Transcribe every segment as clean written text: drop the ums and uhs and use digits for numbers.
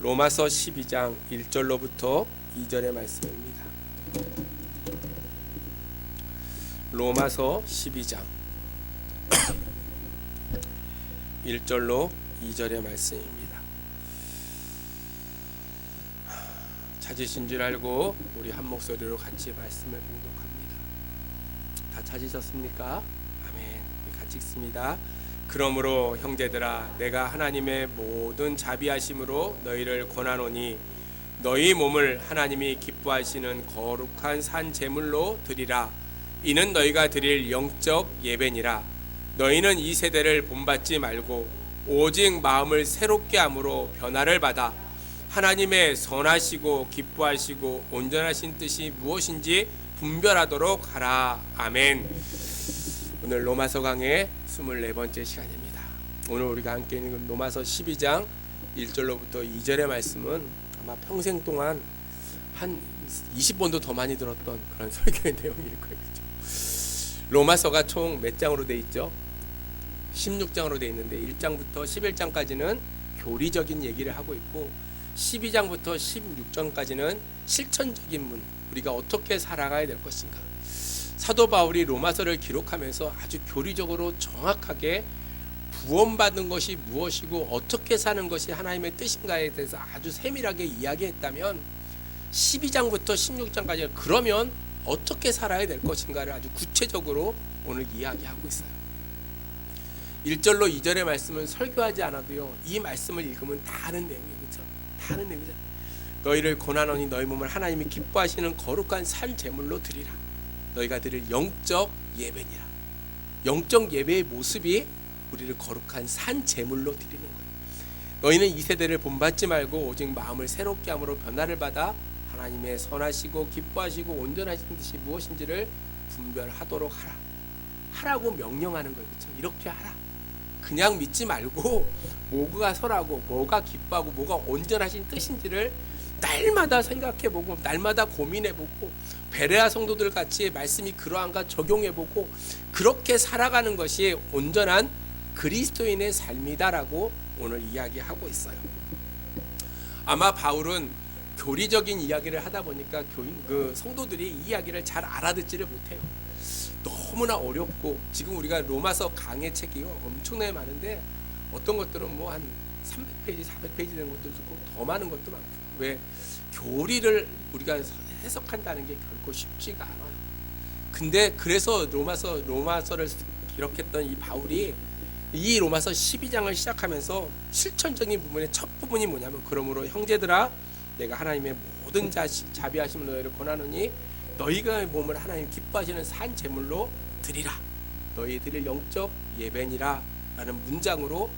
로마서 12장 1절로부터 2절의 말씀입니다. 로마서 12장 1절로 2절의 말씀입니다. 찾으신 줄 알고 우리 한 목소리로 같이 말씀을 봉독합니다. 다 찾으셨습니까? 아멘. 같이 읽습니다. 그러므로 형제들아, 내가 하나님의 모든 자비하심으로 너희를 권하노니 너희 몸을 하나님이 기뻐하시는 거룩한 산 제물로 드리라. 이는 너희가 드릴 영적 예배니라. 너희는 이 세대를 본받지 말고 오직 마음을 새롭게 함으로 변화를 받아 하나님의 선하시고 기뻐하시고 온전하신 뜻이 무엇인지 분별하도록 하라. 아멘. 오늘 로마서 강의 24번째 시간입니다. 오늘 우리가 함께 읽는 로마서 12장 1절로부터 2절의 말씀은 아마 평생 동안 한 20번도 더 많이 들었던 그런 설교의 내용일 거예요. 그렇죠? 로마서가 총 몇 장으로 돼 있죠? 16장으로 돼 있는데 1장부터 11장까지는 교리적인 얘기를 하고 있고 12장부터 16장까지는 실천적인 문, 우리가 어떻게 살아가야 될 것인가. 사도 바울이 로마서를 기록하면서 아주 교리적으로 정확하게 구원받는 것이 무엇이고 어떻게 사는 것이 하나님의 뜻인가에 대해서 아주 세밀하게 이야기했다면 12장부터 16장까지 그러면 어떻게 살아야 될 것인가를 아주 구체적으로 오늘 이야기하고 있어요. 1절로 2절의 말씀은 설교하지 않아도요, 이 말씀을 읽으면 다 아는 내용이에요. 그렇죠? 다 아는 내용이잖아요. 너희를 권하노니 너희 몸을 하나님이 기뻐하시는 거룩한 산 제물로 드리라. 너희가 드릴 영적 예배니라. 영적 예배의 모습이 우리를 거룩한 산 제물로 드리는 거예요. 너희는 이 세대를 본받지 말고 오직 마음을 새롭게 함으로 변화를 받아 하나님의 선하시고 기뻐하시고 온전하신 뜻이 무엇인지를 분별하도록 하라. 하라고 명령하는 거예요. 그렇죠? 이렇게 하라. 그냥 믿지 말고 뭐가 선하고 뭐가 기뻐하고 뭐가 온전하신 뜻인지를 날마다 생각해보고 날마다 고민해보고 베레아 성도들 같이 말씀이 그러한가 적용해보고 그렇게 살아가는 것이 온전한 그리스도인의 삶이다라고 오늘 이야기하고 있어요. 아마 바울은 교리적인 이야기를 하다 보니까 성도들이 이 이야기를 잘 알아듣지를 못해요. 너무나 어렵고 지금 우리가 로마서 강의 책이 엄청나게 많은데 어떤 것들은 뭐 한 300페이지, 400페이지 되는 것도 있고 더 많은 것도 많고. 왜? 교리를 우리가 해석한다는 게 결코 쉽지가 않아요. 근데 그래서 로마서를 기록했던 이 바울이 이 로마서 12장을 시작하면서 실천적인 부분의 첫 부분이 뭐냐면, 그러므로 형제들아, 내가 하나님의 모든 자비하심을 너희를 권하노니 너희가 몸을 하나님 기뻐하시는 산 제물로 드리라. 너희 드릴 영적 예배니라 라는 문장으로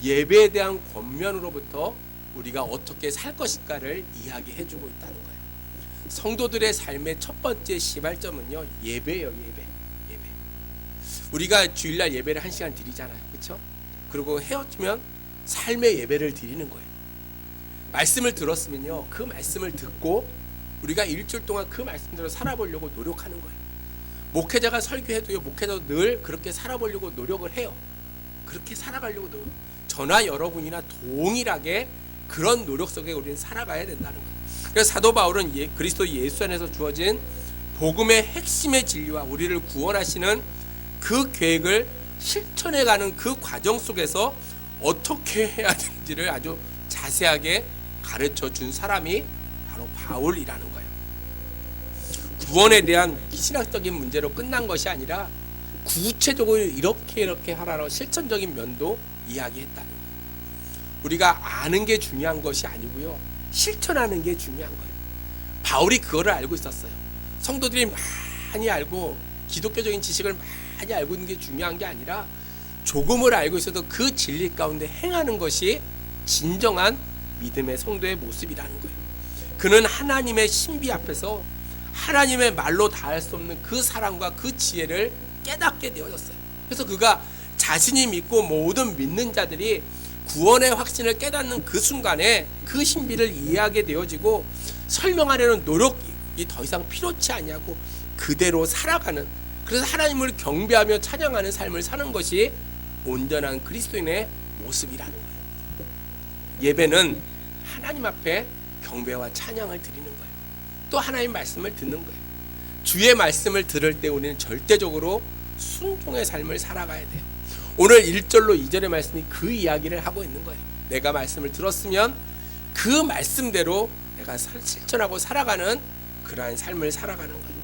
예배에 대한 권면으로부터 우리가 어떻게 살 것인가를 이야기해주고 있다는 거예요. 성도들의 삶의 첫 번째 시발점은요, 예배예요. 예배. 우리가 주일날 예배를 1시간 드리잖아요. 그렇죠? 그리고 헤어지면 삶의 예배를 드리는 거예요. 말씀을 들었으면요, 그 말씀을 듣고 우리가 일주일 동안 그 말씀대로 살아보려고 노력하는 거예요. 목회자가 설교해도요, 목회자도 늘 그렇게 살아보려고 노력을 해요. 그렇게 살아가려고 노력. 저나 여러분이나 동일하게 그런 노력 속에 우리는 살아가야 된다는 거예요. 그래서 사도 바울은 그리스도 예수 안에서 주어진 복음의 핵심의 진리와 우리를 구원하시는 그 계획을 실천해가는 그 과정 속에서 어떻게 해야 되는지를 아주 자세하게 가르쳐 준 사람이 바로 바울이라는 거예요. 구원에 대한 신학적인 문제로 끝난 것이 아니라 구체적으로 이렇게 하라고 실천적인 면도 이야기했다는 거예요. 우리가 아는 게 중요한 것이 아니고요, 실천하는 게 중요한 거예요. 바울이 그거를 알고 있었어요. 성도들이 많이 알고 기독교적인 지식을 많이 알고 있는 게 중요한 게 아니라 조금을 알고 있어도 그 진리 가운데 행하는 것이 진정한 믿음의 성도의 모습이라는 거예요. 그는 하나님의 신비 앞에서 하나님의 말로 다할 수 없는 그 사랑과 그 지혜를 깨닫게 되어졌어요. 그래서 그가 자신이 믿고 모든 믿는 자들이 구원의 확신을 깨닫는 그 순간에 그 신비를 이해하게 되어지고 설명하려는 노력이 더 이상 필요치 않냐고 그대로 살아가는, 그래서 하나님을 경배하며 찬양하는 삶을 사는 것이 온전한 그리스도인의 모습이라는 거예요. 예배는 하나님 앞에 경배와 찬양을 드리는 거예요. 또 하나님 말씀을 듣는 거예요. 주의 말씀을 들을 때 우리는 절대적으로 순종의 삶을 살아가야 돼요. 오늘 1절로 2절의 말씀이 그 이야기를 하고 있는 거예요. 내가 말씀을 들었으면 그 말씀대로 내가 실천하고 살아가는 그러한 삶을 살아가는 거예요.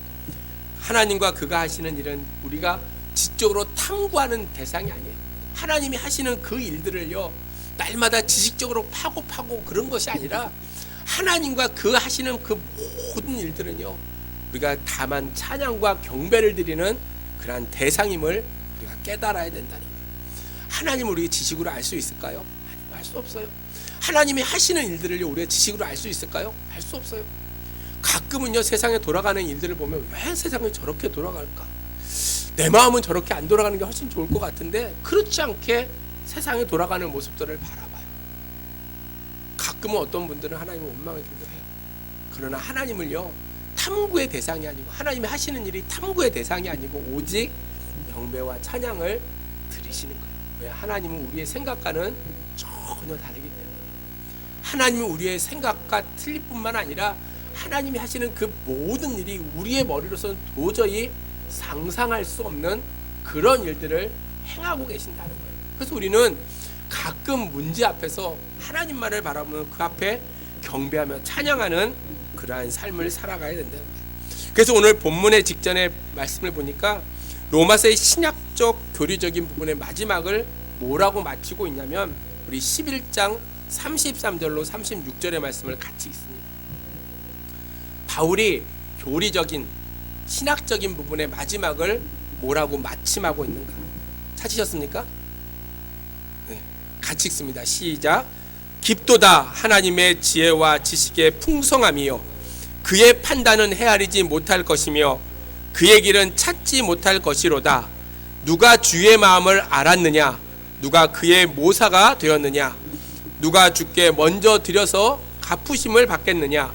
하나님과 그가 하시는 일은 우리가 지적으로 탐구하는 대상이 아니에요. 하나님이 하시는 그 일들을요, 날마다 지식적으로 파고 그런 것이 아니라 하나님과 그 하시는 그 모든 일들은요, 우리가 다만 찬양과 경배를 드리는 그러한 대상임을 우리가 깨달아야 된다는 거예요. 하나님을 우리 지식으로 알 수 있을까요? 알 수 없어요. 하나님이 하시는 일들을 우리가 지식으로 알 수 있을까요? 알 수 없어요. 가끔은요, 세상에 돌아가는 일들을 보면 왜 세상이 저렇게 돌아갈까? 내 마음은 저렇게 안 돌아가는 게 훨씬 좋을 것 같은데 그렇지 않게 세상에 돌아가는 모습들을 바라봐요. 가끔은 어떤 분들은 하나님을 원망하기도 해요. 그러나 하나님을요, 탐구의 대상이 아니고, 하나님이 하시는 일이 탐구의 대상이 아니고 오직 경배와 찬양을 드리시는 거예요. 왜? 하나님은 우리의 생각과는 전혀 다르기 때문에. 하나님은 우리의 생각과 틀릴 뿐만 아니라 하나님이 하시는 그 모든 일이 우리의 머리로서는 도저히 상상할 수 없는 그런 일들을 행하고 계신다는 거예요. 그래서 우리는 가끔 문제 앞에서 하나님만을 바라보면 그 앞에 경배하며 찬양하는 그러한 삶을 살아가야 된다는 거예요. 그래서 오늘 본문의 직전에 말씀을 보니까 로마서의 신약적 교리적인 부분의 마지막을 뭐라고 마치고 있냐면 우리 11장 33절로 36절의 말씀을 같이 읽습니다. 바울이 교리적인 신학적인 부분의 마지막을 뭐라고 마침하고 있는가 찾으셨습니까? 네, 같이 읽습니다. 시작. 깊도다 하나님의 지혜와 지식의 풍성함이요 그의 판단은 헤아리지 못할 것이며 그의 길은 찾지 못할 것이로다. 누가 주의 마음을 알았느냐? 누가 그의 모사가 되었느냐? 누가 주께 먼저 드려서 갚으심을 받겠느냐?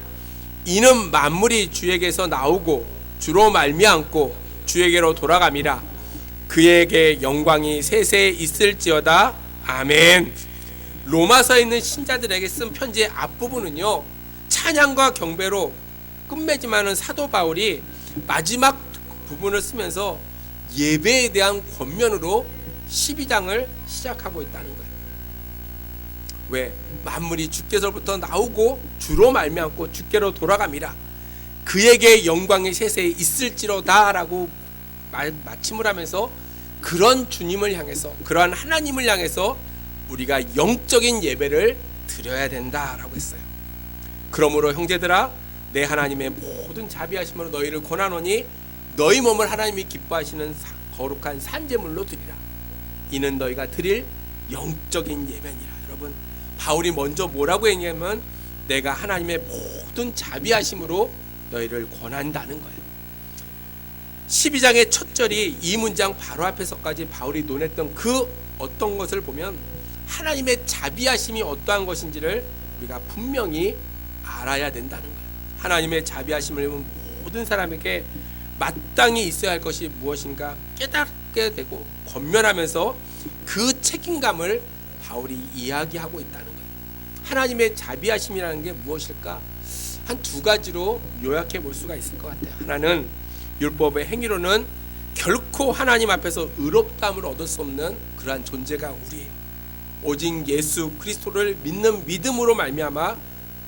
이는 만물이 주에게서 나오고 주로 말미암고 주에게로 돌아감이라. 그에게 영광이 세세 있을지어다. 아멘. 로마서에 있는 신자들에게 쓴 편지의 앞부분은요, 찬양과 경배로 끝맺지만은 사도 바울이 마지막 부분을 쓰면서 예배에 대한 권면으로 12장을 시작하고 있다는 거예요. 왜? 만물이 주께서부터 나오고 주로 말미암고 주께로 돌아감이라. 그에게 영광이 세세에 있을지로다 라고 마침을 하면서 그런 주님을 향해서, 그러한 하나님을 향해서 우리가 영적인 예배를 드려야 된다라고 했어요. 그러므로 형제들아, 내 하나님의 모든 자비하심으로 너희를 권하노니 너희 몸을 하나님이 기뻐하시는 거룩한 산제물로 드리라. 이는 너희가 드릴 영적인 예배니라. 여러분, 바울이 먼저 뭐라고 했냐면 내가 하나님의 모든 자비하심으로 너희를 권한다는 거예요. 12장의 첫 절이 이 문장 바로 앞에서까지 바울이 논했던 그 어떤 것을 보면 하나님의 자비하심이 어떠한 것인지를 우리가 분명히 알아야 된다는 거예요. 하나님의 자비하심을 모든 사람에게 마땅히 있어야 할 것이 무엇인가 깨닫게 되고 권면하면서 그 책임감을 바울이 이야기하고 있다는 거예요. 하나님의 자비하심이라는 게 무엇일까? 한 두 가지로 요약해 볼 수가 있을 것 같아요. 하나는 율법의 행위로는 결코 하나님 앞에서 의롭다함을 얻을 수 없는 그러한 존재가 우리예요. 오직 예수 그리스도를 믿는 믿음으로 말미암아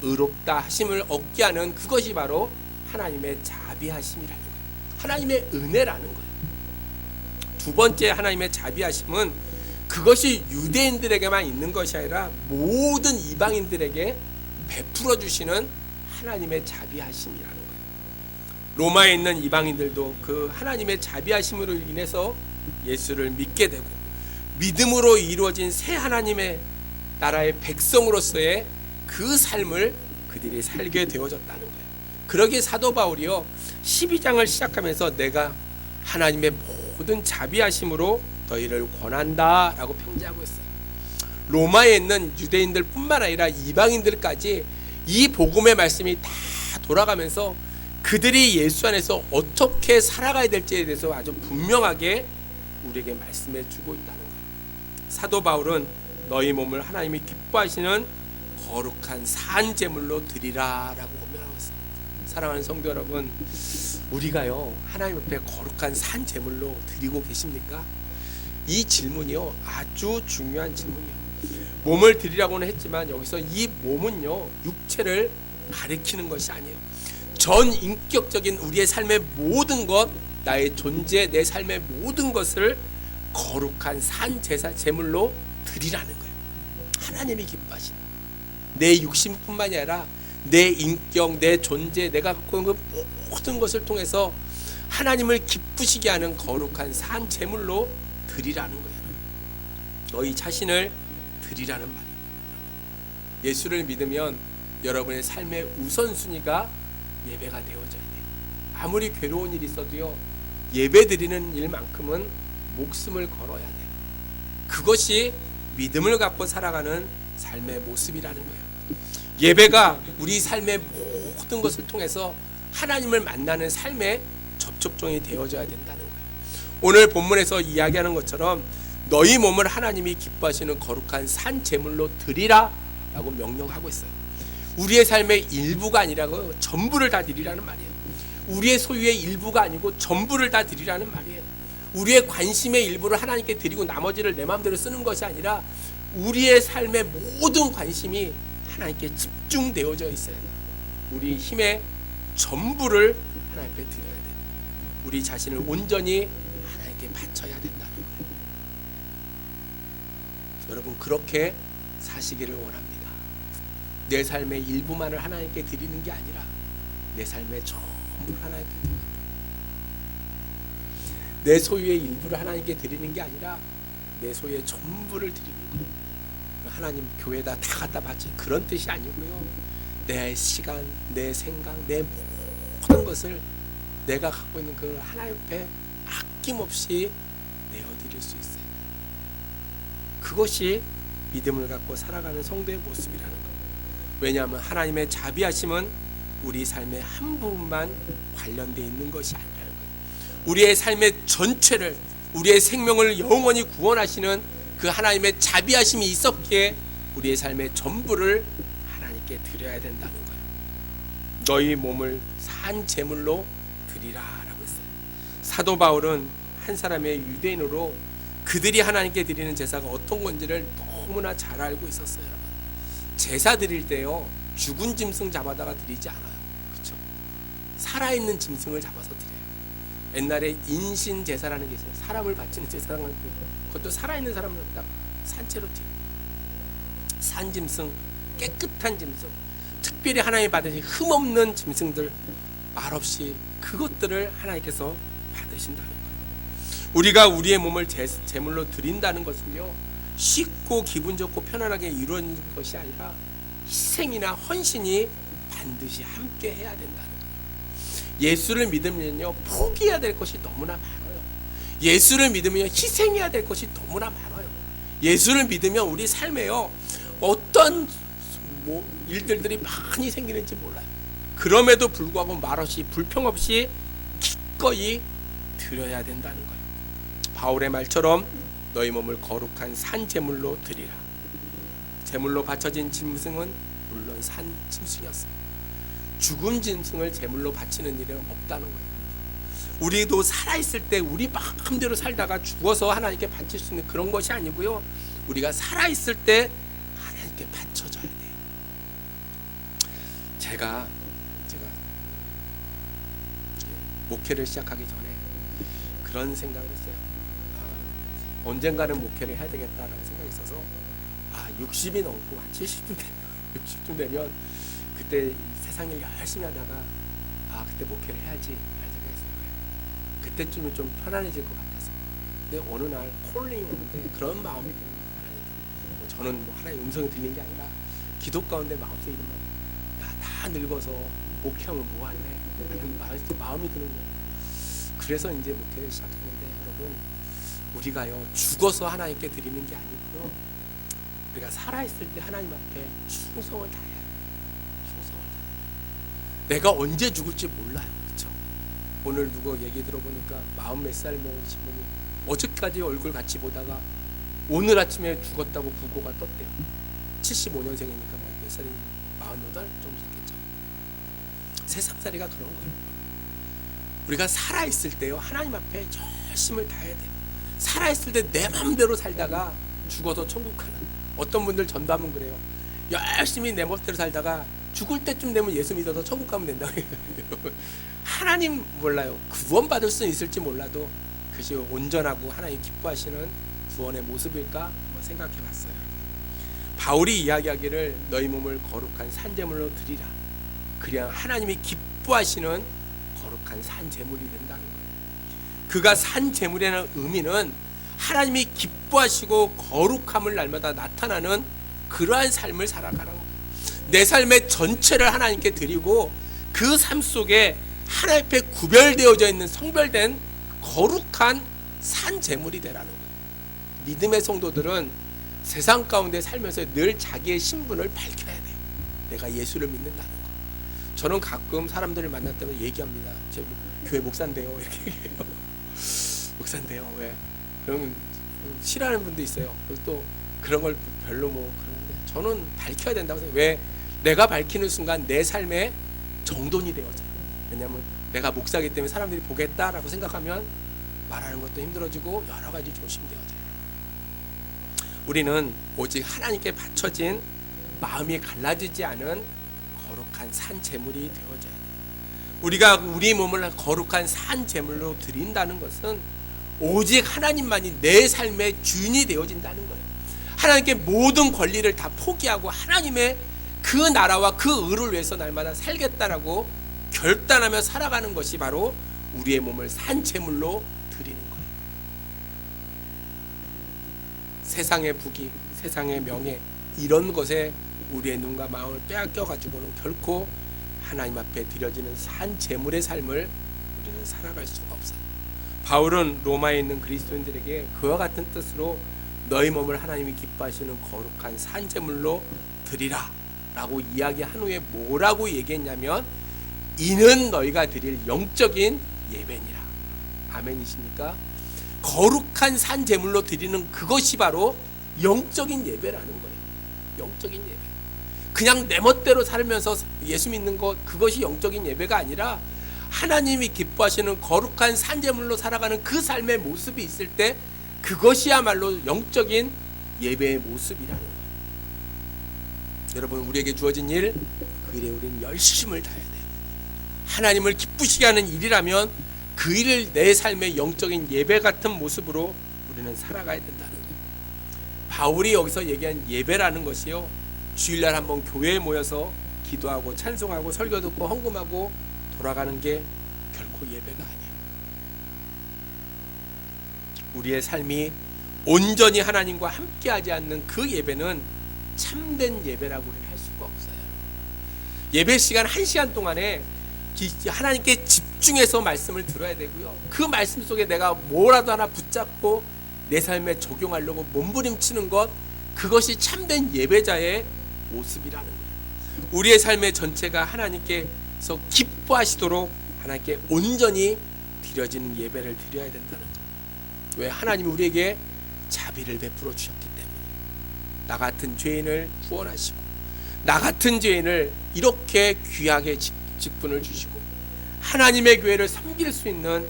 의롭다 하심을 얻게 하는 그것이 바로 하나님의 자비하심이라는 거예요. 하나님의 은혜라는 거예요. 두 번째 하나님의 자비하심은 그것이 유대인들에게만 있는 것이 아니라 모든 이방인들에게 베풀어 주시는 하나님의 자비하심이라는 거예요. 로마에 있는 이방인들도 그 하나님의 자비하심으로 인해서 예수를 믿게 되고 믿음으로 이루어진 새 하나님의 나라의 백성으로서의 그 삶을 그들이 살게 되어졌다는 거예요. 그러기에 사도 바울이요 12장을 시작하면서 내가 하나님의 모든 자비하심으로 너희를 권한다 라고 평지하고 있어요. 로마에 있는 유대인들 뿐만 아니라 이방인들까지 이 복음의 말씀이 다 돌아가면서 그들이 예수 안에서 어떻게 살아가야 될지에 대해서 아주 분명하게 우리에게 말씀해 주고 있다는 거예요. 사도 바울은 너희 몸을 하나님이 기뻐하시는 거룩한 산 제물로 드리라라고 권면하고 있어요. 사랑하는 성도 여러분, 우리가요 하나님 앞에 거룩한 산 제물로 드리고 계십니까? 이 질문이요 아주 중요한 질문이에요. 몸을 드리라고는 했지만 여기서 이 몸은요 육체를 가리키는 것이 아니에요. 전 인격적인 우리의 삶의 모든 것, 나의 존재, 내 삶의 모든 것을 거룩한 산 제사 제물로 드리라는 거예요. 하나님이 기뻐하시는 내 육신뿐만이 아니라 내 인격, 내 존재, 내가 갖고 있는 그 모든 것을 통해서 하나님을 기쁘시게 하는 거룩한 산 제물로 드리라는 거예요. 너희 자신을 드리라는 말이에요. 예수를 믿으면 여러분의 삶의 우선순위가 예배가 되어져야 돼요. 아무리 괴로운 일이 있어도요 예배 드리는 일만큼은 목숨을 걸어야 돼요. 그것이 믿음을 갖고 살아가는 삶의 모습이라는 거예요. 예배가 우리 삶의 모든 것을 통해서 하나님을 만나는 삶의 접촉점이 되어져야 된다는 거예요. 오늘 본문에서 이야기하는 것처럼 너희 몸을 하나님이 기뻐하시는 거룩한 산 제물로 드리라 라고 명령하고 있어요. 우리의 삶의 일부가 아니라고 전부를 다 드리라는 말이에요. 우리의 소유의 일부가 아니고 전부를 다 드리라는 말이에요. 우리의 관심의 일부를 하나님께 드리고 나머지를 내 마음대로 쓰는 것이 아니라 우리의 삶의 모든 관심이 하나님께 집중되어져 있어야 돼요. 우리 힘의 전부를 하나님께 드려야 돼요. 우리 자신을 온전히 하나님께 바쳐야 된다는 거예요. 여러분 그렇게 사시기를 원합니다. 내 삶의 일부만을 하나님께 드리는 게 아니라 내 삶의 전부를 하나님께 드려야 돼요. 내 소유의 일부를 하나님께 드리는 게 아니라 내 소유의 전부를 드리는 거예요. 하나님 교회에다 다 갖다 바치 그런 뜻이 아니고요. 내 시간, 내 생각, 내 모든 것을 내가 갖고 있는 그걸 하나님 앞에 아낌없이 내어드릴 수 있어요. 그것이 믿음을 갖고 살아가는 성도의 모습이라는 거예요. 왜냐하면 하나님의 자비하심은 우리 삶의 한 부분만 관련되어 있는 것이 아니라는 거예요. 우리의 삶의 전체를, 우리의 생명을 영원히 구원하시는 그 하나님의 자비하심이 있었기에 우리의 삶의 전부를 하나님께 드려야 된다는 거예요. 너희 몸을 산 제물로 드리라라고 했어요. 사도 바울은 한 사람의 유대인으로 그들이 하나님께 드리는 제사가 어떤 건지를 너무나 잘 알고 있었어요. 여러분. 제사 드릴 때요 죽은 짐승 잡아다가 드리지 않아요. 그렇죠? 살아있는 짐승을 잡아서 드려요. 옛날에 인신 제사라는 게 있어요. 사람을 바치는 제사라는 게 있어요. 그것도 살아있는 사람을 갖다가 산채로 드려요. 산 짐승, 깨끗한 짐승, 특별히 하나님이 받으신 흠없는 짐승들 말없이 그것들을 하나님께서 받으신다는 거예요. 우리가 우리의 몸을 제물로 드린다는 것은요 쉽고 기분 좋고 편안하게 이루어지는 것이 아니라 희생이나 헌신이 반드시 함께 해야 된다는 거예요. 예수를 믿으면요 포기해야 될 것이 너무나 많아요. 예수를 믿으면 희생해야 될 것이 너무나 많아요. 예수를 믿으면 우리 삶에요 어떤 일들이 많이 생기는지 몰라요. 그럼에도 불구하고 말없이 불평 없이 기꺼이 드려야 된다는 거예요. 바울의 말처럼 너희 몸을 거룩한 산 제물로 드리라. 제물로 바쳐진 짐승은 물론 산 짐승이었어요. 죽은 짐승을 제물로 바치는 일은 없다는 거예요. 우리도 살아있을 때 우리 마음대로 살다가 죽어서 하나님께 바칠 수 있는 그런 것이 아니고요. 우리가 살아있을 때 하나님께 바쳐져야 돼요. 제가 목회를 시작하기 전에 그런 생각을 했어요. 언젠가는 목회를 해야 되겠다라는 생각이 있어서 60이 넘고 한 60쯤 되면 그때 세상 일 열심히 하다가 그때 목회를 해야지 라는 생각했어요. 그때쯤은 좀 편안해질 것 같아서. 근데 어느 날 콜링이 오는데 그런 마음이 드는 거예요. 저는 하나의 음성이 들린 게 아니라 기도 가운데 마음속에 이런 마음, 다 늙어서 목회하면 뭐 할래? 라는 마음이 드는 거예요. 그래서 이제 목회를 시작했는데 여러분 우리가요 죽어서 하나님께 드리는 게 아니고요 우리가 살아있을 때 하나님 앞에 충성을 다해야 돼요. 충성을 다해야 돼요. 내가 언제 죽을지 몰라요. 그렇죠? 오늘 누구 얘기 들어보니까 40 몇 살 먹으신 분이 어제까지 얼굴 같이 보다가 오늘 아침에 죽었다고 부고가 떴대요. 75년생이니까 몇 살이 48 정도 됐겠죠. 세상살이가 그런 거예요. 우리가 살아있을 때요, 하나님 앞에 열심을 다해야 돼요. 살아있을 때 내 마음대로 살다가 죽어서 천국 가는, 어떤 분들 전담은 그래요. 열심히 내 멋대로 살다가 죽을 때쯤 되면 예수 믿어서 천국 가면 된다고 해요. 하나님 몰라요. 구원받을 수는 있을지 몰라도 그것이 온전하고 하나님 기뻐하시는 구원의 모습일까 한번 생각해 봤어요. 바울이 이야기하기를 너희 몸을 거룩한 산제물로 드리라. 그래야 하나님이 기뻐하시는 거룩한 산제물이 된다는 거예요. 그가 산제물이라는 의미는 하나님이 기뻐하시고 거룩함을 날마다 나타나는 그러한 삶을 살아가는 거예요. 내 삶의 전체를 하나님께 드리고 그 삶 속에 하나님 앞에 구별되어져 있는 성별된 거룩한 산제물이 되라는 거예요. 믿음의 성도들은 세상 가운데 살면서 늘 자기의 신분을 밝혀야 돼요. 내가 예수를 믿는다는 거. 저는 가끔 사람들을 만날 때마다 얘기합니다. 제 교회 목사인데요, 이렇게 얘기해요. 목사인데요. 왜? 그러면 싫어하는 분도 있어요. 그리고 또 그런 걸 별로 뭐 그러는데 저는 밝혀야 된다고 생각해요. 왜? 내가 밝히는 순간 내 삶의 정돈이 되어져요. 왜냐하면 내가 목사이기 때문에 사람들이 보겠다라고 생각하면 말하는 것도 힘들어지고 여러 가지 조심되어져요. 우리는 오직 하나님께 바쳐진 마음이 갈라지지 않은 거룩한 산제물이 되어져야 돼요. 우리가 우리 몸을 거룩한 산제물로 드린다는 것은 오직 하나님만이 내 삶의 주인이 되어진다는 거예요. 하나님께 모든 권리를 다 포기하고 하나님의 그 나라와 그 의를 위해서 날마다 살겠다라고 결단하며 살아가는 것이 바로 우리의 몸을 산제물로 드리는 거예요. 세상의 부귀, 세상의 명예 이런 것에 우리의 눈과 마음을 빼앗겨 가지고는 결코 하나님 앞에 드려지는 산제물의 삶을 우리는 살아갈 수가 없어요. 바울은 로마에 있는 그리스도인들에게 그와 같은 뜻으로 너희 몸을 하나님이 기뻐하시는 거룩한 산제물로 드리라 라고 이야기한 후에 뭐라고 얘기했냐면 이는 너희가 드릴 영적인 예배니라. 아멘이십니까? 거룩한 산제물로 드리는 그것이 바로 영적인 예배라는 거예요. 영적인 예배. 그냥 내 멋대로 살면서 예수 믿는 것, 그것이 영적인 예배가 아니라 하나님이 기뻐하시는 거룩한 산제물로 살아가는 그 삶의 모습이 있을 때 그것이야말로 영적인 예배의 모습이라는 거예요. 여러분, 우리에게 주어진 일, 그 일에 우리는 열심을 다해야 돼요. 하나님을 기쁘시게 하는 일이라면 그 일을 내 삶의 영적인 예배 같은 모습으로 우리는 살아가야 된다는 거예요. 바울이 여기서 얘기한 예배라는 것이요, 주일날 한번 교회에 모여서 기도하고 찬송하고 설교 듣고 헌금하고 돌아가는 게 결코 예배가 아니에요. 우리의 삶이 온전히 하나님과 함께하지 않는 그 예배는 참된 예배라고 우리는 할 수가 없어요. 예배 시간 1시간 동안에 하나님께 집중해서 말씀을 들어야 되고요, 그 말씀 속에 내가 뭐라도 하나 붙잡고 내 삶에 적용하려고 몸부림치는 것, 그것이 참된 예배자의 모습이라는 거예요. 우리의 삶의 전체가 하나님께서 기뻐하시도록 하나님께 온전히 드려지는 예배를 드려야 된다는 거예요. 왜? 하나님이 우리에게 자비를 베풀어 주셨기 때문에. 나 같은 죄인을 구원하시고 나 같은 죄인을 이렇게 귀하게 직분을 주시고 하나님의 교회를 섬길 수 있는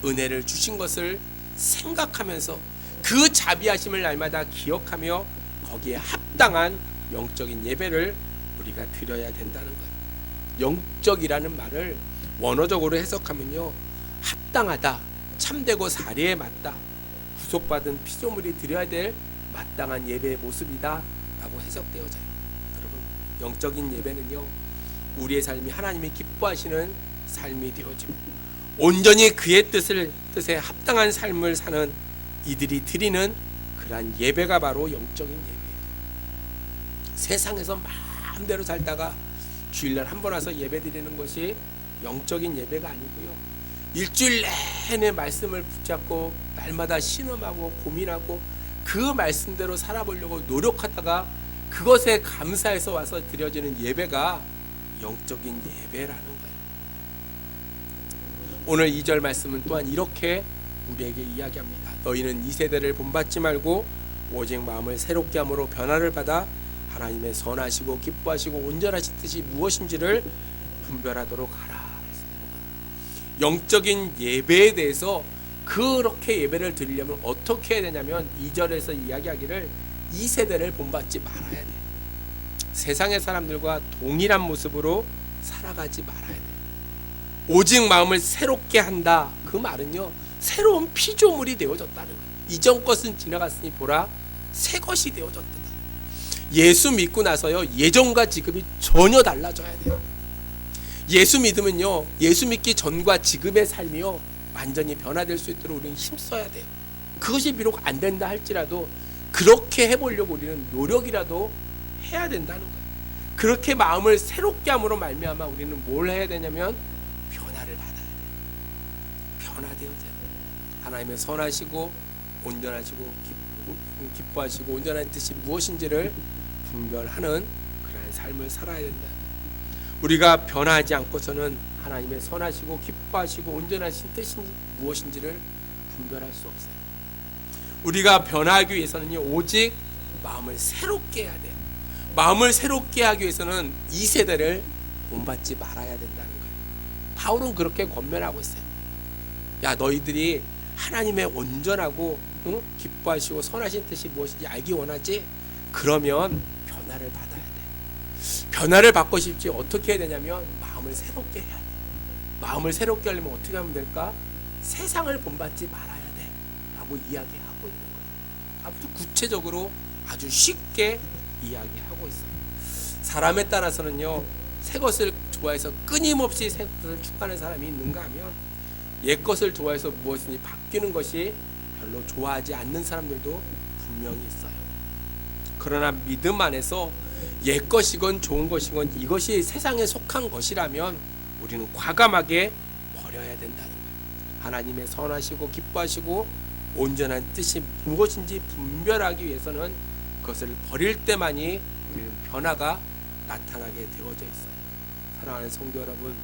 은혜를 주신 것을 생각하면서 그 자비하심을 날마다 기억하며 거기에 합당한 영적인 예배를 우리가 드려야 된다는 거예요. 영적이라는 말을 원어적으로 해석하면요, 합당하다, 참되고 사리에 맞다, 구속받은 피조물이 드려야 될 마땅한 예배의 모습이다 라고 해석되어져요. 여러분, 영적인 예배는요, 우리의 삶이 하나님이 기뻐하시는 삶이 되어지고 온전히 그의 뜻에 합당한 삶을 사는 이들이 드리는 그러한 예배가 바로 영적인 예배예요. 세상에서 마음대로 살다가 주일날 한 번 와서 예배 드리는 것이 영적인 예배가 아니고요, 일주일 내내 말씀을 붙잡고 날마다 신음하고 고민하고 그 말씀대로 살아보려고 노력하다가 그것에 감사해서 와서 드려지는 예배가 영적인 예배라는 거예요. 오늘 2절 말씀은 또한 이렇게 우리에게 이야기합니다. 너희는 이 세대를 본받지 말고 오직 마음을 새롭게 함으로 변화를 받아 하나님의 선하시고 기뻐하시고 온전하신 뜻이 무엇인지를 분별하도록 하라. 영적인 예배에 대해서 그렇게 예배를 드리려면 어떻게 해야 되냐면 2절에서 이야기하기를 이 세대를 본받지 말아야 돼. 세상의 사람들과 동일한 모습으로 살아가지 말아야 돼. 오직 마음을 새롭게 한다. 그 말은요, 새로운 피조물이 되어졌다는 거예요. 이전 것은 지나갔으니 보라 새 것이 되어졌다. 예수 믿고 나서요, 예전과 지금이 전혀 달라져야 돼요. 예수 믿으면요, 예수 믿기 전과 지금의 삶이요 완전히 변화될 수 있도록 우리는 힘써야 돼요. 그것이 비록 안 된다 할지라도 그렇게 해보려고 우리는 노력이라도 해야 된다는 거예요. 그렇게 마음을 새롭게 함으로 말미암아 우리는 뭘 해야 되냐면 변화를 받아야 돼요. 변화되어져야 돼요. 하나님의 선하시고 온전하시고 기뻐하시고 온전한 뜻이 무엇인지를 분별하는 그러한 삶을 살아야 된다. 우리가 변화하지 않고서는 하나님의 선하시고 기뻐하시고 온전하신 뜻이 무엇인지를 분별할 수 없어요. 우리가 변화하기 위해서는요, 오직 마음을 새롭게 해야 돼요. 마음을 새롭게 하기 위해서는 이 세대를 본받지 말아야 된다는 거예요. 바울은 그렇게 권면하고 있어요. 야, 너희들이 하나님의 온전하고 기뻐하시고 선하신 뜻이 무엇인지 알기 원하지? 그러면 변화를 받아야 돼. 변화를 받고 싶지 어떻게 해야 되냐면 마음을 새롭게 해야 돼. 마음을 새롭게 하려면 어떻게 하면 될까? 세상을 본받지 말아야 돼 라고 이야기하고 있는 거예요. 아주 구체적으로 아주 쉽게 이야기하고 있어요. 사람에 따라서는요, 새 것을 좋아해서 끊임없이 새 것을 추구하는 사람이 있는가 하면 옛 것을 좋아해서 무엇이니 바뀌는 것이 별로 좋아하지 않는 사람들도 분명히 있어요. 그러나 믿음 안에서 옛 것이건 좋은 것이건 이것이 세상에 속한 것이라면 우리는 과감하게 버려야 된다는 거예요. 하나님의 선하시고 기뻐하시고 온전한 뜻이 무엇인지 분별하기 위해서는 그것을 버릴 때만이 우리는 변화가 나타나게 되어져 있어요. 사랑하는 성도 여러분,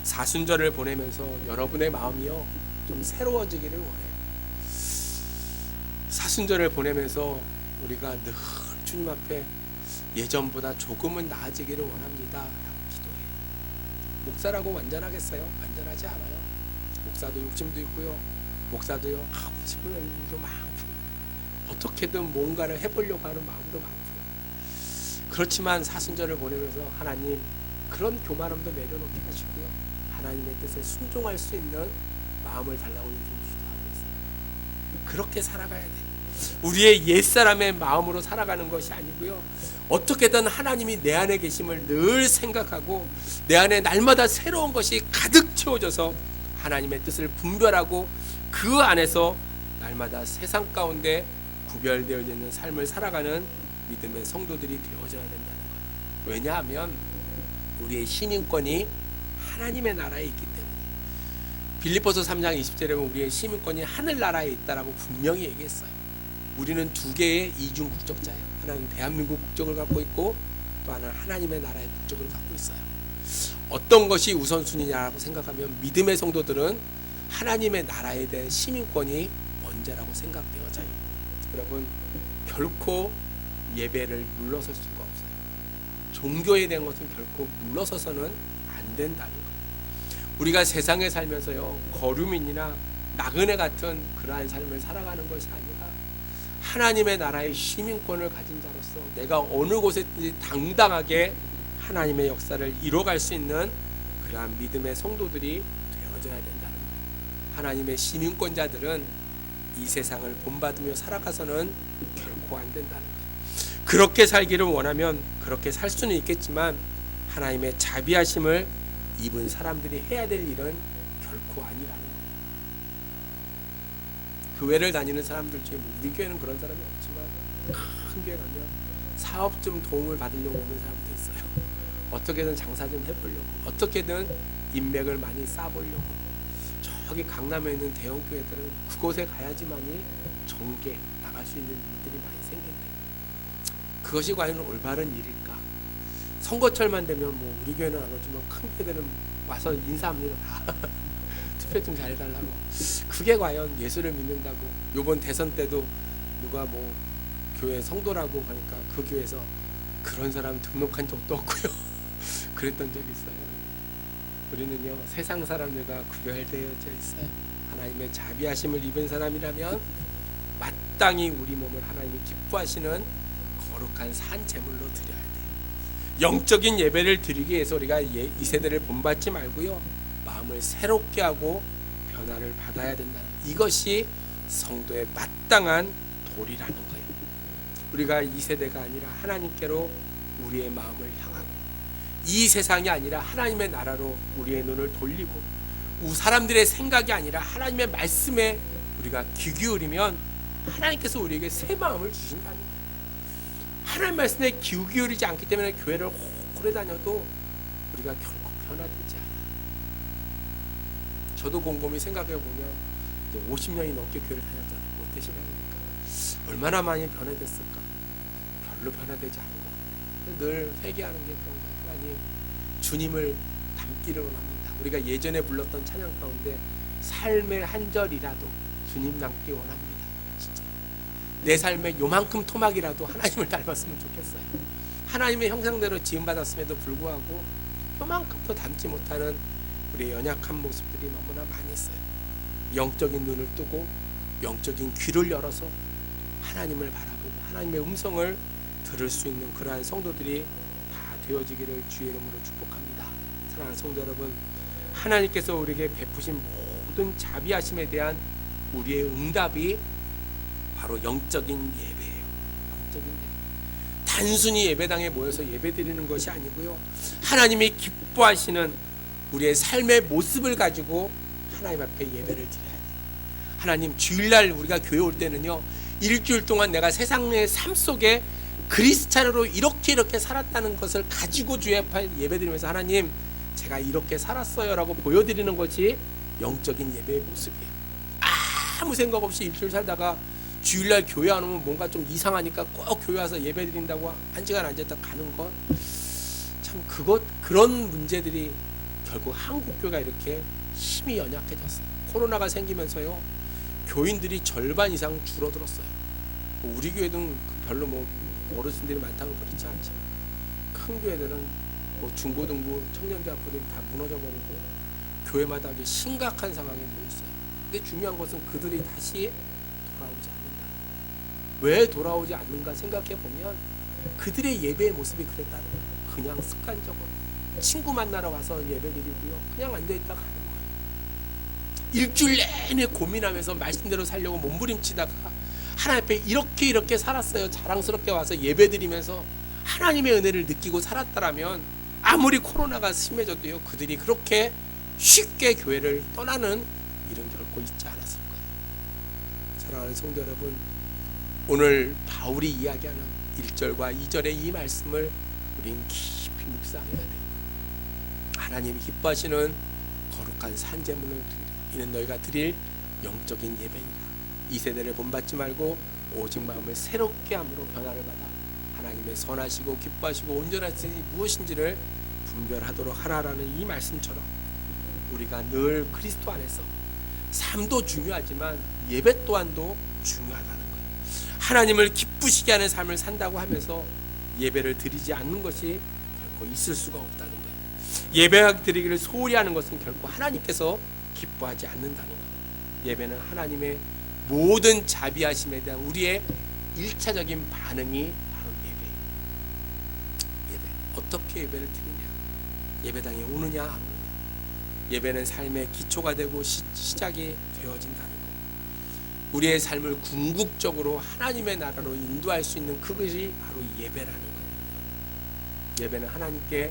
사순절을 보내면서 여러분의 마음이요 좀 새로워지기를 원해요. 사순절을 보내면서 우리가 늘 주님 앞에 예전보다 조금은 나아지기를 원합니다. 기도해요. 목사라고 완전하겠어요? 완전하지 않아요. 목사도 욕심도 있고요. 목사도요 하고 싶은 일도 많고 어떻게든 뭔가를 해보려고 하는 마음도 많고요. 그렇지만 사순절을 보내면서 하나님 그런 교만함도 내려놓게 하시고요. 하나님의 뜻에 순종할 수 있는 마음을 달라고 좀 기도하고 있어요. 그렇게 살아가야 돼요. 우리의 옛사람의 마음으로 살아가는 것이 아니고요, 어떻게든 하나님이 내 안에 계심을 늘 생각하고 내 안에 날마다 새로운 것이 가득 채워져서 하나님의 뜻을 분별하고 그 안에서 날마다 세상 가운데 구별되어 있는 삶을 살아가는 믿음의 성도들이 되어져야 된다는 거예요. 왜냐하면 우리의 시민권이 하나님의 나라에 있기 때문에. 빌립보서 3장 20절에 보면 우리의 시민권이 하늘나라에 있다라고 분명히 얘기했어요. 우리는 두 개의 이중 국적자예요. 하나는 대한민국 국적을 갖고 있고 또 하나는 하나님의 나라의 국적을 갖고 있어요. 어떤 것이 우선순위냐라고 생각하면 믿음의 성도들은 하나님의 나라에 대한 시민권이 먼저라고 생각되어져요. 여러분, 결코 예배를 물러설 수가 없어요. 종교에 대한 것은 결코 물러서서는 안 된다는 거예요. 우리가 세상에 살면서요 거류민이나 나그네 같은 그러한 삶을 살아가는 것이 아니라 하나님의 나라의 시민권을 가진 자로서 내가 어느 곳에든지 당당하게 하나님의 역사를 이뤄갈 수 있는 그러한 믿음의 성도들이 되어져야 된다는 거예요. 하나님의 시민권자들은 이 세상을 본받으며 살아가서는 결코 안 된다는 거예요. 그렇게 살기를 원하면 그렇게 살 수는 있겠지만 하나님의 자비하심을 입은 사람들이 해야 될 일은 결코 아니라는 거예요. 교회를 다니는 사람들 중에 우리 교회는 그런 사람이 없지만 큰 교회 가면 사업 좀 도움을 받으려고 오는 사람도 있어요. 어떻게든 장사 좀 해보려고, 어떻게든 인맥을 많이 쌓아보려고. 저기 강남에 있는 대형 교회들은 그곳에 가야지만이 정계 나갈 수 있는 일들이 많이 생긴대요. 그것이 과연 올바른 일일까? 선거철만 되면 뭐 우리 교회는 안 오지만 큰 교회들은 와서 인사합니다. 다 투표 좀 잘해달라고. 그게 과연 예수를 믿는다고? 요번 대선 때도 누가 뭐 교회 성도라고 하니까 그 교회에서 그런 사람 등록한 적도 없고요. 그랬던 적이 있어요. 우리는요 세상 사람들과 구별되어져 있어요. 하나님의 자비하심을 입은 사람이라면 마땅히 우리 몸을 하나님이 기뻐하시는 거룩한 산 제물로 드려야 돼요. 영적인 예배를 드리기 위해서 우리가 이 세대를 본받지 말고요 마음을 새롭게 하고 변화를 받아야 된다는, 이것이 성도의 마땅한 도리라는 거예요. 우리가 이 세대가 아니라 하나님께로 우리의 마음을 향하고 이 세상이 아니라 하나님의 나라로 우리의 눈을 돌리고 사람들의 생각이 아니라 하나님의 말씀에 우리가 귀 기울이면 하나님께서 우리에게 새 마음을 주신다는 거예요. 하나님 말씀에 귀 기울이지 않기 때문에 교회를 오래 다녀도 우리가 결코 변화되지 않아요. 저도 곰곰이 생각해 보면 50년이 넘게 교회를 다녔잖아요. 모태신앙이니까 얼마나 많이 변화됐을까? 별로 변화되지 않은 것 같아요. 늘 회개하는 게 그런 거예요. 하나님, 주님을 닮기를 원합니다. 우리가 예전에 불렀던 찬양 가운데 삶의 한 절이라도 주님 닮기 원합니다. 진짜 내 삶의 요만큼 토막이라도 하나님을 닮았으면 좋겠어요. 하나님의 형상대로 지음받았음에도 불구하고 요만큼도 닮지 못하는 우리의 연약한 모습들이 너무나 많이 있어요. 영적인 눈을 뜨고 영적인 귀를 열어서 하나님을 바라보고 하나님의 음성을 들을 수 있는 그러한 성도들이 다 되어지기를 주의 이름으로 축복합니다. 사랑하는 성도 여러분, 하나님께서 우리에게 베푸신 모든 자비하심에 대한 우리의 응답이 바로 영적인 예배예요. 영적인 예배. 단순히 예배당에 모여서 예배드리는 것이 아니고요, 하나님이 기뻐하시는 우리의 삶의 모습을 가지고 하나님 앞에 예배를 드려야 돼요. 하나님, 주일날 우리가 교회 올 때는요, 일주일 동안 내가 세상의 삶 속에 그리스찬으로 이렇게 살았다는 것을 가지고 주의 앞에 예배드리면서 하나님, 제가 이렇게 살았어요 라고 보여드리는 것이 영적인 예배의 모습이에요. 아무 생각 없이 일주일 살다가 주일날 교회 안 오면 뭔가 좀 이상하니까 꼭 교회 와서 예배드린다고 한 시간 앉았다 가는 것, 참 그런 문제들이 결국 한국교회가 이렇게 힘이 연약해졌어요. 코로나가 생기면서요, 교인들이 절반 이상 줄어들었어요. 우리 교회는 별로 어르신들이 많다면 그렇지 않지만 큰 교회들은 중고등부, 청년대학교들이 다 무너져버리고 교회마다 아주 심각한 상황에 놓였어요. 근데 중요한 것은 그들이 다시 돌아오지 않는다는 거예요. 왜 돌아오지 않는가 생각해 보면 그들의 예배의 모습이 그랬다는 거예요. 그냥 습관적으로 친구 만나러 와서 예배드리고요, 그냥 앉아있다 가는 거예요. 일주일 내내 고민하면서 말씀대로 살려고 몸부림치다가 하나님 앞에 이렇게 살았어요. 자랑스럽게 와서 예배드리면서 하나님의 은혜를 느끼고 살았다라면 아무리 코로나가 심해져도요, 그들이 그렇게 쉽게 교회를 떠나는 일은 결코 있지 않았을 거예요. 사랑하는 성도 여러분, 오늘 바울이 이야기하는 1절과 2절의 이 말씀을 우린 깊이 묵상해야 돼요. 하나님이 기뻐하시는 거룩한 산제물로 드리라. 이는 너희가 드릴 영적인 예배니라. 이 세대를 본받지 말고 오직 마음을 새롭게 함으로 변화를 받아 하나님의 선하시고 기뻐하시고 온전하시니 무엇인지를 분별하도록 하라라는 이 말씀처럼 우리가 늘 그리스도 안에서 삶도 중요하지만 예배 또한도 중요하다는 거예요. 하나님을 기쁘시게 하는 삶을 산다고 하면서 예배를 드리지 않는 것이 결코 있을 수가 없다는 거예요. 예배 드리기를 소홀히 하는 것은 결코 하나님께서 기뻐하지 않는다는 거예요. 예배는 하나님의 모든 자비하심에 대한 우리의 1차적인 반응이 바로 예배예요. 예배. 어떻게 예배를 드리냐? 예배당에 오느냐 안 오느냐? 예배는 삶의 기초가 되고 시작이 되어진다는 거예요. 우리의 삶을 궁극적으로 하나님의 나라로 인도할 수 있는 그것이 바로 예배라는 거예요. 예배는 하나님께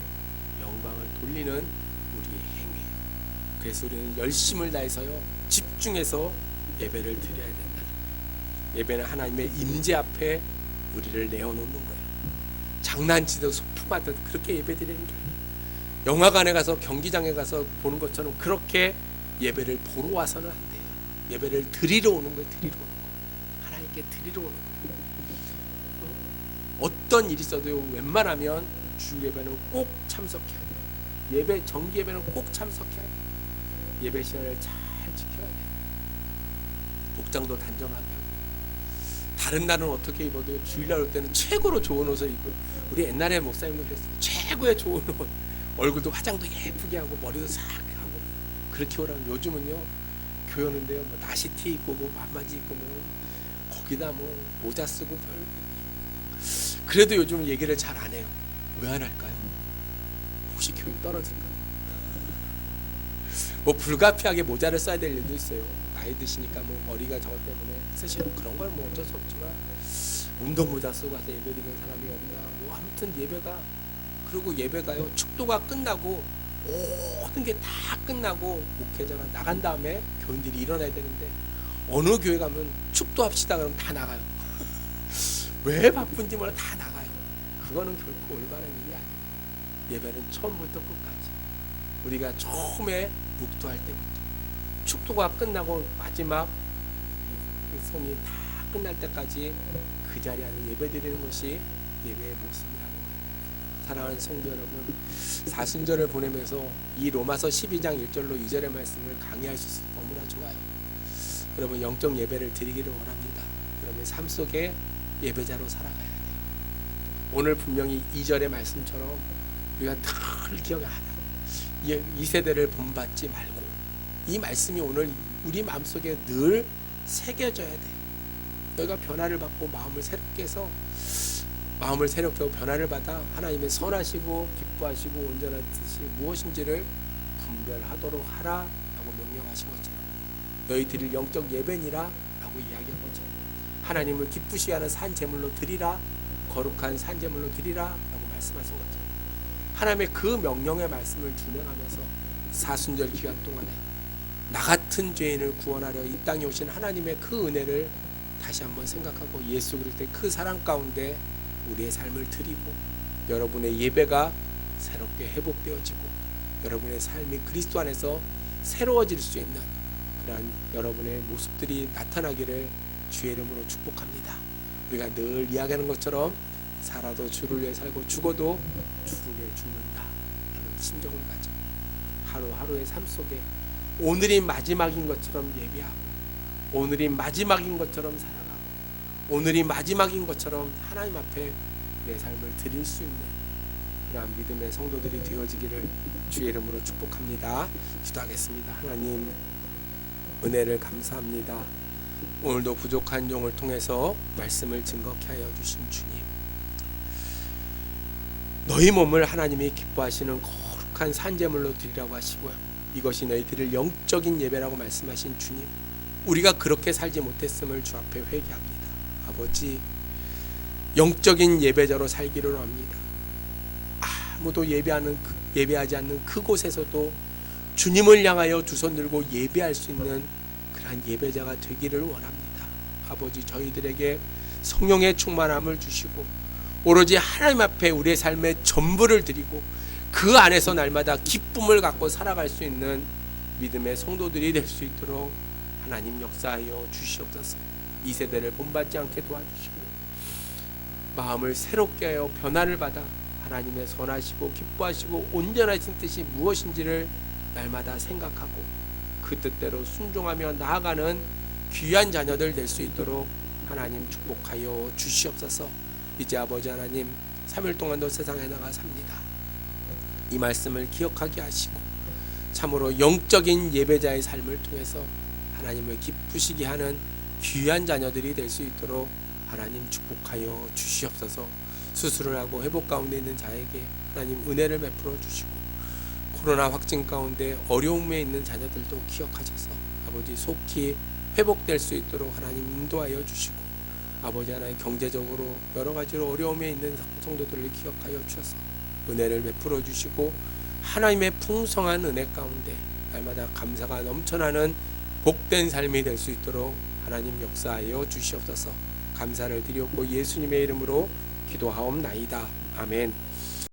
영광을 돌리는 우리의 행위예요. 그래서 우리는 열심을 다해서요, 집중해서 예배를 드려야 된다. 예배는 하나님의 임재 앞에 우리를 내어놓는 거예요. 장난치듯 소품하듯 그렇게 예배 드리는 게 아니에요. 영화관에 가서 경기장에 가서 보는 것처럼 그렇게 예배를 보러 와서는 안 돼요. 예배를 드리러 오는 거예요. 드리러 오는 거예요. 하나님께 드리러 오는 거예요. 어떤 일이 있어도 웬만하면 주 예배는 꼭 참석해야 돼요. 예배, 정기 예배는 꼭 참석해야 돼요. 예배 시간을 잘 지켜야 돼요. 복장도 단정하게 하고 다른 날은 어떻게 입어도 주일날 올 때는 최고로 좋은 옷을 입고, 우리 옛날에 목사님도 그랬어요. 최고의 좋은 옷, 얼굴도 화장도 예쁘게 하고 머리도 싹 하고 그렇게 오라고. 요즘은요 교회 오는데요 뭐 나시티 입고 뭐 반바지 입고 뭐 거기다 뭐 모자 쓰고 그래도 요즘 얘기를 잘 안 해요. 왜 안 할까요? 혹시 교육 떨어질까요? 뭐 불가피하게 모자를 써야 될 일도 있어요. 나이 드시니까 뭐 머리가 저것 때문에 쓰시는 그런 걸 뭐 어쩔 수 없지만, 운동모자 쓰고 가서 예배 드리는 사람이 없나. 뭐 아무튼 예배가, 그리고 예배가요 축도가 끝나고 모든 게 다 끝나고 목회자가 나간 다음에 교인들이 일어나야 되는데, 어느 교회 가면 축도합시다 그러면 다 나가요. 왜 바쁜지 몰라 다 나가요. 그거는 결코 올바른 일이 아니에요. 예배는 처음부터 끝까지, 우리가 처음에 묵도할 때부터 축도가 끝나고 마지막 성이 다 끝날 때까지 그 자리에 예배드리는 것이 예배의 모습이라는 거예요. 사랑하는 성도 여러분, 사순절을 보내면서 이 로마서 12장 1절로 2절의 말씀을 강의할 수 있어서 너무나 좋아요. 여러분 영적 예배를 드리기를 원합니다. 여러분 삶 속에 예배자로 살아가야 돼요. 오늘 분명히 2절의 말씀처럼 우리가 늘 기억하라. 이 세대를 본받지 말고, 이 말씀이 오늘 우리 마음속에 늘 새겨져야 돼요. 너희가 변화를 받고 마음을 새롭게 해서, 마음을 새롭게 하고 변화를 받아 하나님의 선하시고 기뻐하시고 온전한 뜻이 무엇인지를 분별하도록 하라 라고 명령하신 것처럼, 너희 드릴 영적 예배니라 라고 이야기한 것처럼, 하나님을 기쁘시게 하는 산제물로 드리라, 거룩한 산제물로 드리라 라고 말씀하신 것처럼, 하나님의 그 명령의 말씀을 준행하면서 사순절 기간 동안에 나 같은 죄인을 구원하려 이 땅에 오신 하나님의 그 은혜를 다시 한번 생각하고, 예수 그리스도의 그 사랑 가운데 우리의 삶을 드리고, 여러분의 예배가 새롭게 회복되어지고 여러분의 삶이 그리스도 안에서 새로워질 수 있는 그러한 여러분의 모습들이 나타나기를 주의 이름으로 축복합니다. 우리가 늘 이야기하는 것처럼 살아도 주를 위해 살고 죽어도 주를 위해 죽는다 라는 심정을 가져 하루하루의 삶 속에 오늘이 마지막인 것처럼 예배하고, 오늘이 마지막인 것처럼 살아가고, 오늘이 마지막인 것처럼 하나님 앞에 내 삶을 드릴 수 있는 그러한 믿음의 성도들이 되어지기를 주의 이름으로 축복합니다. 기도하겠습니다. 하나님 은혜를 감사합니다. 오늘도 부족한 용을 통해서 말씀을 증거케 하여 주신 주님, 너희 몸을 하나님이 기뻐하시는 거룩한 산제물로 드리라고 하시고요, 이것이 너희 드릴 영적인 예배라고 말씀하신 주님, 우리가 그렇게 살지 못했음을 주 앞에 회개합니다. 아버지, 영적인 예배자로 살기를 합니다. 아무도 예배하지 않는 그곳에서도 주님을 향하여 두 손 들고 예배할 수 있는 그러한 예배자가 되기를 원합니다. 아버지, 저희들에게 성령의 충만함을 주시고 오로지 하나님 앞에 우리의 삶의 전부를 드리고 그 안에서 날마다 기쁨을 갖고 살아갈 수 있는 믿음의 성도들이 될 수 있도록 하나님 역사하여 주시옵소서. 이 세대를 본받지 않게 도와주시고 마음을 새롭게 하여 변화를 받아 하나님의 선하시고 기뻐하시고 온전하신 뜻이 무엇인지를 날마다 생각하고 그 뜻대로 순종하며 나아가는 귀한 자녀들 될 수 있도록 하나님 축복하여 주시옵소서. 이제 아버지 하나님 3일 동안도 세상에 나가 삽니다. 이 말씀을 기억하게 하시고 참으로 영적인 예배자의 삶을 통해서 하나님을 기쁘시게 하는 귀한 자녀들이 될 수 있도록 하나님 축복하여 주시옵소서. 수술을 하고 회복 가운데 있는 자에게 하나님 은혜를 베풀어 주시고, 코로나 확진 가운데 어려움에 있는 자녀들도 기억하셔서 아버지 속히 회복될 수 있도록 하나님 인도하여 주시고, 아버지 하나님 경제적으로 여러 가지로 어려움에 있는 성도들을 기억하여 주셔서 은혜를 베풀어 주시고, 하나님의 풍성한 은혜 가운데 날마다 감사가 넘쳐나는 복된 삶이 될 수 있도록 하나님 역사하여 주시옵소서. 감사를 드렸고 예수님의 이름으로 기도하옵나이다. 아멘.